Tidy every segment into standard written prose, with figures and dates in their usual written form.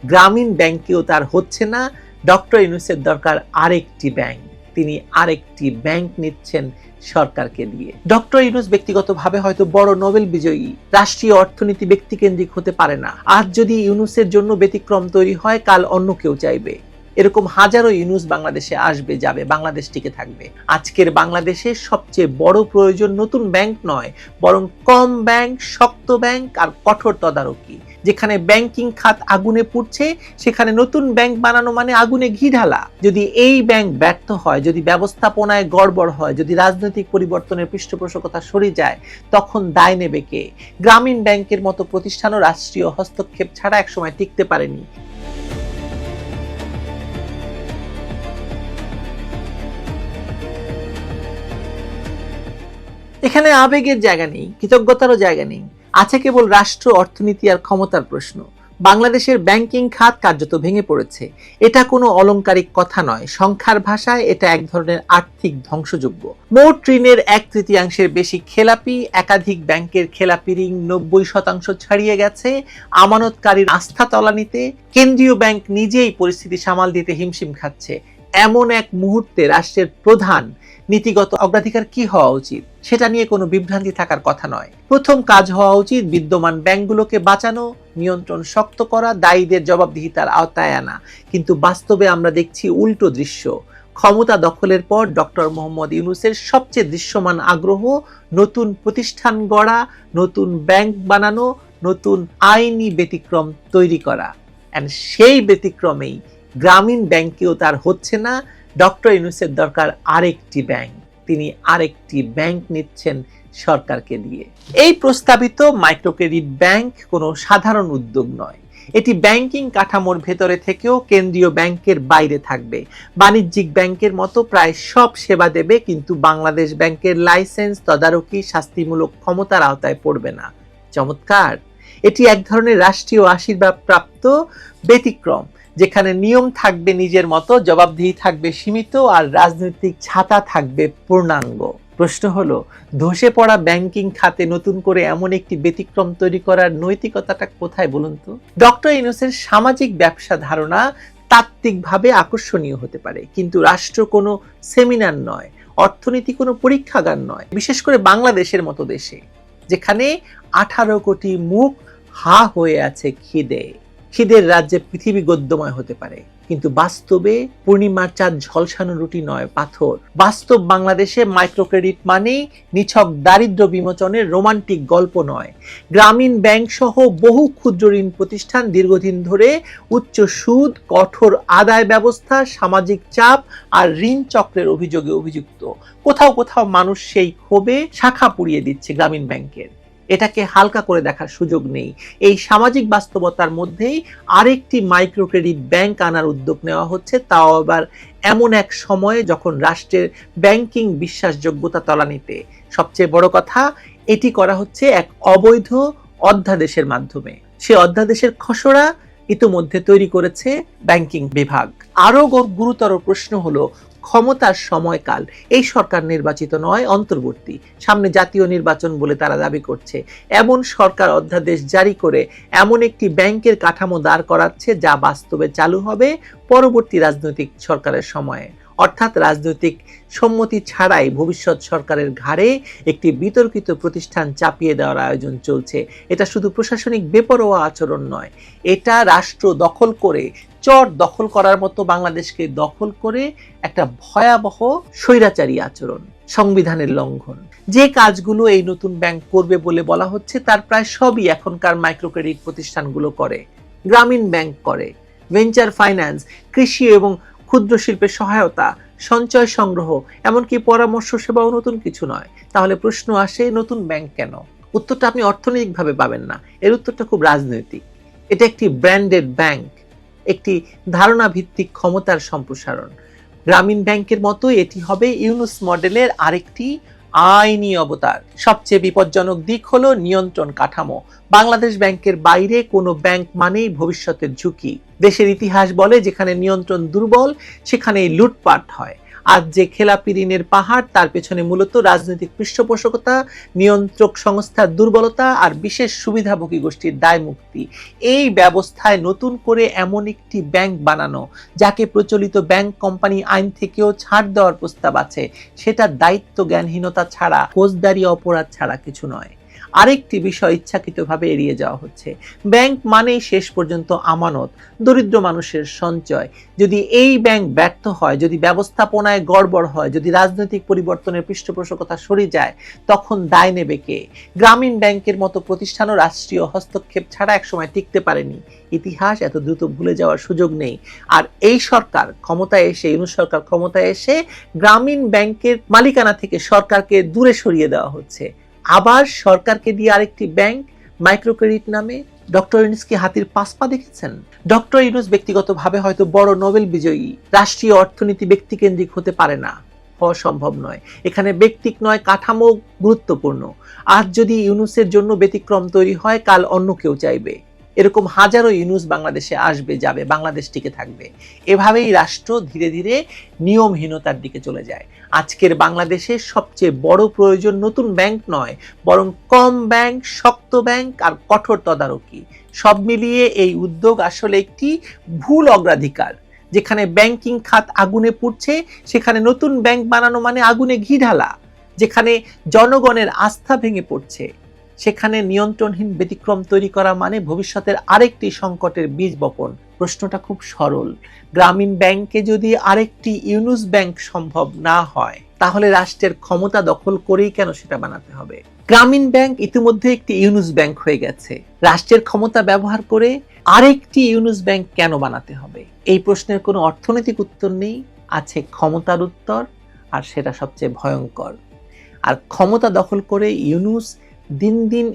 গ্রামীণ ব্যাংকেও তার হচ্ছে না। ডক্টর ইউনূসের দরকার আরেকটি ব্যাংক। তিনি আরেকটি ব্যাংক নিচ্ছেন সরকারকে দিয়ে। ডক্টর ইউনূস ব্যক্তিগতভাবে হয়তো বড় নোবেল বিজয়ী, রাষ্ট্রীয় অর্থনীতি ব্যক্তিকেন্দ্রিক হতে পারে না। আজ যদি ইউনূসের জন্য ব্যতিক্রম তৈরি হয়, কাল অন্য কেউ চাইবে। এরকম হাজারো ইউনূস বাংলাদেশে আসবে যাবে, বাংলাদেশ টিকে থাকবে। আজকের বাংলাদেশের সবচেয়ে বড় প্রয়োজন নতুন ব্যাংক নয়, বরং কম ব্যাংক, শক্ত ব্যাংক আর কঠোর তদারকি। যেখানে ব্যাংকিং খাত আগুনে পুড়ছে, সেখানে নতুন ব্যাংক বানানো মানে আগুনে ঘি ঢালা। যদি এই ব্যাংক ব্যর্থ হয়, যদি ব্যবস্থাপনায় গড়বড় হয়, যদি রাজনৈতিক পরিবর্তনের পৃষ্ঠপোষকতা সরে যায়, তখন দায় নেবে কে? গ্রামীণ ব্যাংকের মতো প্রতিষ্ঠানও রাষ্ট্রীয় হস্তক্ষেপ ছাড়া একসময় টিকতে পারেনি। এখানে আবেগের জায়গা নেই, কৃতজ্ঞতারও জায়গা নেই। আছে কেবল রাষ্ট্র, অর্থনীতি আর ক্ষমতার প্রশ্ন। বাংলাদেশের ব্যাংকিং খাত কার্যত ভেঙে পড়েছে। এটা কোনো অলংকারিক কথা নয়, সংখ্যার ভাষায় এটা এক ধরনের আর্থিক ধ্বংসযজ্ঞ। মোট ঋণের 1/3 বেশি খেলাপি, একাধিক ব্যাংকের খেলাপি ঋণ 90% ছাড়িয়ে গেছে। আমানতকারীর আস্থা তলানিতে, কেন্দ্রীয় ব্যাংক নিজেই পরিস্থিতি সামাল দিতে হিমশিম খাচ্ছে। এমন এক মুহূর্তে রাষ্ট্রের প্রধান নীতিগত অগ্রাধিকার কি হওয়া উচিত, সেটা নিয়ে কোনো বিভ্রান্তি থাকার কথা নয়। প্রথম কাজ হওয়া উচিত বিদ্যমান ব্যাংকগুলোকে বাঁচানো, নিয়ন্ত্রণ শক্ত করা, দায়ীদের জবাবদিহিতার আওতায় আনা। কিন্তু বাস্তবে আমরা দেখছি উল্টো দৃশ্য। ক্ষমতা দখলের পর ডক্টর মোহাম্মদ ইউনূসের সবচেয়ে দৃশ্যমান আগ্রহ নতুন প্রতিষ্ঠান গড়া, নতুন ব্যাংক বানানো, নতুন আইনি ব্যতিক্রম তৈরি করা। সেই ব্যতিক্রমেই গ্রামীণ ব্যাংকেও তার হচ্ছে না। ডক্টর ইউনূসের দরকার আরেকটি ব্যাংক। তিনি আরেকটি ব্যাংক নিচ্ছেন সরকারকে দিয়ে। এই প্রস্তাবিত মাইক্রোক্রেডিট ব্যাংক কোনো সাধারণ উদ্যোগ নয়। এটি ব্যাংকিং কাঠামোর ভেতরে থেকেও কেন্দ্রীয় ব্যাংকের বাইরে থাকবে। বাণিজ্যিক ব্যাংকের মতো প্রায় সব সেবা দেবে, কিন্তু বাংলাদেশ ব্যাংকের লাইসেন্স, তদারকি, শাস্তিমূলক ক্ষমতার আওতায় পড়বে না। চমৎকার! এটি এক ধরনের রাষ্ট্রীয় আশীর্বাদ প্রাপ্ত ব্যতিক্রম, যেখানে নিয়ম থাকবে নিজের মতো, জবাবদিহি থাকবে সীমিত, আর রাজনৈতিক ছাতা থাকবে পূর্ণাঙ্গ। প্রশ্ন হলো, ধসে পড়া ব্যাংকিং খাতে নতুন করে এমন একটি ব্যতিক্রম তৈরি করার নৈতিকতাটা কোথায় বলুন তো? ডক্টর ইউনূসের সামাজিক ব্যবসা ধারণা তাত্ত্বিকভাবে আকর্ষণীয় হতে পারে, কিন্তু রাষ্ট্র কোনো সেমিনার নয়, অর্থনীতি কোনো পরীক্ষাগার নয়। বিশেষ করে বাংলাদেশের মতো দেশে, যেখানে 18 কোটি মুখ হা হয়ে আছে খিদের রাজ্যে পৃথিবী গদ্যময় হতে পারে, কিন্তু বাস্তবে পূর্ণিমার চাঁদ ঝলসানো রুটি নয়, পাথর। বাস্তব বাংলাদেশে মাইক্রোক্রেডিট মানেই নিছক দারিদ্র্য বিমোচনের রোমান্টিক গল্প নয়। গ্রামীণ ব্যাংক সহ বহু ক্ষুদ্র ঋণ প্রতিষ্ঠান দীর্ঘদিন ধরে উচ্চ সুদ, কঠোর আদায় ব্যবস্থা, সামাজিক চাপ আর ঋণ চক্রের অভিযোগে অভিযুক্ত। কোথাও কোথাও মানুষ সেই ক্ষোভে শাখা পুড়িয়ে দিচ্ছে গ্রামীণ ব্যাংকের। এটাকে হালকা করে দেখার সুযোগ নেই। এই সামাজিক বাস্তবতার মধ্যেই আরেকটি মাইক্রোক্রেডিট ব্যাংক আনার উদ্যোগ নেওয়া হচ্ছে, তাও আবার এমন এক সময়ে যখন রাষ্ট্রের ব্যাংকিং বিশ্বাসযোগ্যতা তলানিতে। সবচেয়ে বড় কথা, এটি করা হচ্ছে এক অবৈধ অধ্যাদেশের মাধ্যমে। সে অধ্যাদেশের খসড়া ইতিমধ্যে তৈরি করেছে ব্যাংকিং বিভাগ। আরো গুরুতর প্রশ্ন হলো ক্ষমতার সময়কাল। এই সরকার নির্বাচিত নয়, অন্তর্বর্তী। সামনে জাতীয় নির্বাচন বলে তারা দাবি করছে। এমন সরকার অধ্যাদেশ জারি করে এমন একটি ব্যাংকের কাঠামো দাঁড় করাচ্ছে যা বাস্তবে চালু হবে পরবর্তী রাজনৈতিক সরকারের সময়ে। অর্থাৎ রাজনৈতিক সম্মতি ছাড়াই ভবিষ্যৎ সরকারের ঘাড়ে একটি বিতর্কিত প্রতিষ্ঠান চাপিয়ে দেওয়ার আয়োজন চলছে। এটা শুধু প্রশাসনিক বেপরোয়া আচরণ নয়, এটা রাষ্ট্র দখল করে, চর দখল করার মতো বাংলাদেশকে দখল করে একটা ভয়াবহ স্বৈরাচারী আচরণ, সংবিধানের লঙ্ঘন। যে কাজগুলো এই নতুন ব্যাংক করবে বলে বলা হচ্ছে, তার প্রায় সবই এখনকার মাইক্রোক্রেডিট প্রতিষ্ঠানগুলো করে। গ্রামীণ ব্যাংক করে ভেঞ্চার ফাইন্যান্স, কৃষি এবং ক্ষুদ্র শিল্পের সহায়তা, সঞ্চয় সংগ্রহ, এমনকি পরামর্শ সেবাও নতুন কিছু নয়। তাহলে প্রশ্ন আসে, নতুন ব্যাংক কেন? উত্তরটা আপনি অর্থনৈতিকভাবে পাবেন না, এর উত্তরটা খুব রাজনৈতিক। এটা একটি ব্র্যান্ডেড ব্যাংক, একটি ধারণা ভিত্তিক ক্ষমতার সম্প্রসারণ। গ্রামীণ ব্যাংকের মতো এটি হবে ইউনূস মডেলের আরেকটি আইনি অবতার। সবচেয়ে বিপজ্জনক দিক হলো নিয়ন্ত্রণ কাঠামো। বাংলাদেশ ব্যাংকের বাইরে কোনো ব্যাংক মানেই ভবিষ্যতের ঝুঁকি। দেশের ইতিহাস বলে, যেখানে নিয়ন্ত্রণ দুর্বল সেখানেই লুটপাট হয়। আজ যে খেলাপি ঋণের পাহাড়, তার পেছনে মূলত রাজনৈতিক পৃষ্ঠপোষকতা, নিয়ন্ত্রক সংস্থার দুর্বলতা আর বিশেষ সুবিধাভোগী গোষ্ঠীর দায় মুক্তি। এই ব্যবস্থায় নতুন করে এমন একটি ব্যাংক বানানো যাকে প্রচলিত ব্যাংক কোম্পানি আইন থেকেও ছাড় দেওয়ার প্রস্তাব আছে, সেটা দায়িত্ব জ্ঞানহীনতা ছাড়া, ফৌজদারি অপরাধ ছাড়া কিছু নয়। আরেকটি বিষয় ইচ্ছাকৃতভাবে এড়িয়ে যাওয়া হচ্ছে। ব্যাংক মানেই শেষ পর্যন্ত আমানত, দরিদ্র মানুষের সঞ্চয়। যদি এই ব্যাংক ব্যর্থ হয়, যদি ব্যবস্থাপনায় গড়বড় হয়, যদি রাজনৈতিক পরিবর্তনের পৃষ্ঠপোষকতা সরে যায়, তখন দায় নেবে কে? গ্রামীণ ব্যাংকের মতো প্রতিষ্ঠানও রাষ্ট্রীয় হস্তক্ষেপ ছাড়া একসময় টিকতে পারেনি। ইতিহাস এত দ্রুত ভুলে যাওয়ার সুযোগ নেই। আর এই সরকার ক্ষমতায় এসে, ইউনূস সরকার ক্ষমতায় এসে গ্রামীণ ব্যাংকের মালিকানা থেকে সরকারকে দূরে সরিয়ে দেওয়া হচ্ছে। আবার সরকারকে দিয়ে আরেকটি ব্যাংক, মাইক্রো ক্রেডিট নামে। ডক্টর ইউনূস কি হাতির পাঁচ পা দেখেছেন? ডক্টর ইউনূস ব্যক্তিগতভাবে হয়তো বড় নোবেল বিজয়ী, রাষ্ট্রীয় অর্থনীতি ব্যক্তিকেন্দ্রিক হতে পারে না, হওয়া সম্ভব নয়। এখানে ব্যক্তিক নয়, কাঠামো গুরুত্বপূর্ণ। আজ যদি ইউনূসের জন্য ব্যতিক্রম তৈরি হয়, কাল অন্য কেউ চাইবে। এরকম হাজারো ইউনূস বাংলাদেশে আসবে, যাবে, বাংলাদেশ টিকে থাকবে। এভাবেই রাষ্ট্র ধীরে ধীরে নিয়মহীনতার দিকে চলে যায়। আজকের বাংলাদেশের সবচেয়ে বড় প্রয়োজন নতুন ব্যাংক নয়, বরং কম ব্যাংক, শক্ত ব্যাংক আর কঠোর তদারকি। সব মিলিয়ে এই উদ্যোগ আসলে একটি ভুল অগ্রাধিকার। যেখানে ব্যাংকিং খাত আগুনে পুড়ছে, সেখানে নতুন ব্যাংক বানানো মানে আগুনে ঘি ঢালা। যেখানে জনগণের আস্থা ভেঙে পড়ছে, সেখানে নিয়ন্ত্রণহীন ব্যতিক্রম তৈরি করা মানে ভবিষ্যতের আরেকটি সংকটের বীজ বপন। প্রশ্নটা খুব সরল। গ্রামীণ ব্যাংকে যদি আরেকটি ইউনূস ব্যাংক সম্ভব না হয়, তাহলে রাষ্ট্রের ক্ষমতা দখল করেই কেন সেটা বানাতে হবে? গ্রামীণ ব্যাংক ইতিমধ্যে একটি ইউনূস ব্যাংক হয়ে গেছে। রাষ্ট্রের ক্ষমতা ব্যবহার করে আরেকটি ইউনূস ব্যাংক কেন বানাতে হবে? এই প্রশ্নের কোনো অর্থনৈতিক উত্তর নেই, আছে ক্ষমতার উত্তর, আর সেটা সবচেয়ে ভয়ঙ্কর। আর ক্ষমতা দখল করে ইউনূস দিন দিন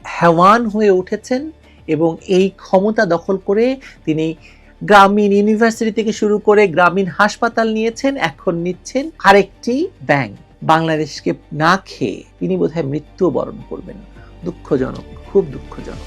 হেওয়ান হয়ে উঠেছেন, এবং এই ক্ষমতা দখল করে তিনি গ্রামীণ ইউনিভার্সিটি থেকে শুরু করে গ্রামীণ হাসপাতাল নিয়েছেন, এখন নিচ্ছেন আরেকটি ব্যাংক। বাংলাদেশকে না খেয়ে তিনি বোধহয় মৃত্যু বরণ করবেন। দুঃখজনক, খুব দুঃখজনক।